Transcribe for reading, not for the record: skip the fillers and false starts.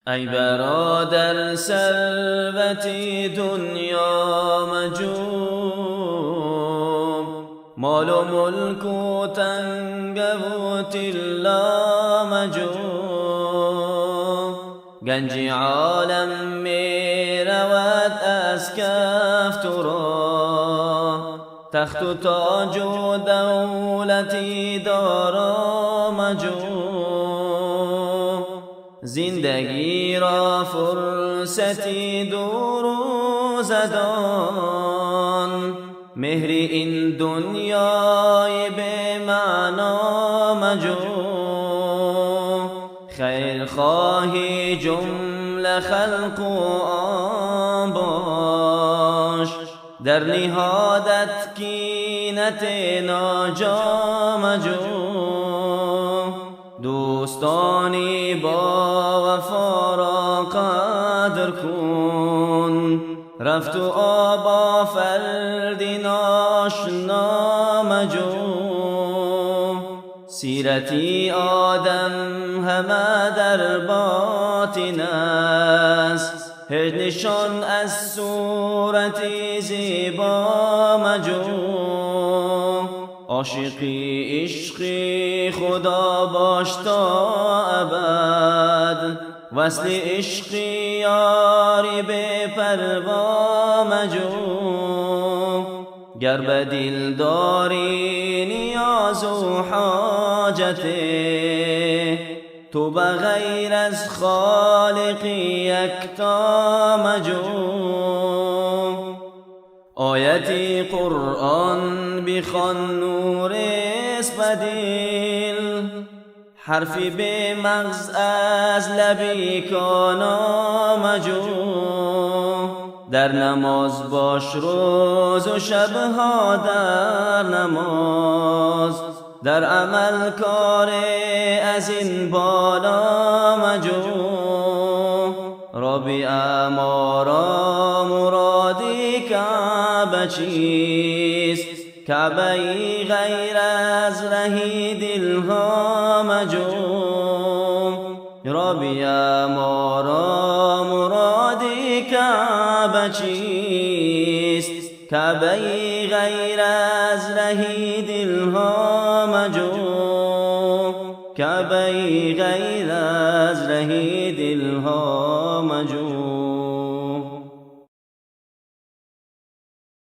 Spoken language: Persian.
ای برادر ثروتی دنیا مجوم، مال و ملک و تنگه و طلا مجوم. گنج عالم می رود از کف تو را، تخت و تاج و دولتی دارا مجوم. زندگی را فرصتی دو روزه دان، مهر این دنیای بی معنا مجو. خیر خواهی جمله خلق و آن باش، در نهادت کینت ناجا مجو. دوستانی با وفا را قدر کن، رفت و با فردی ناشنا مجو. سیرتی آدم همه در باطن است، هیچ نشان از صورتی زیبا مجو. عاشقی عشقی خدا باش تا ابد، وصل عشقی یاری بی پروا مجو. گر به دل داری نیاز و حاجت، تو بغیر از خالق یکتا مجو. آیتی قرآن بخوان نور است به دل، حرفی به مغز از لبی کانا مجو. در نماز باش روز و شبها در نماز، در عمل کار از این بالا مجو. ربی امارا مرادی کعبه چیست، کعبه غیر از رهی دلها مجو. ربی امارا مرادی کعبه چیست، کعبه غیر از رهی دلها مجو. کعبه غیر از رهی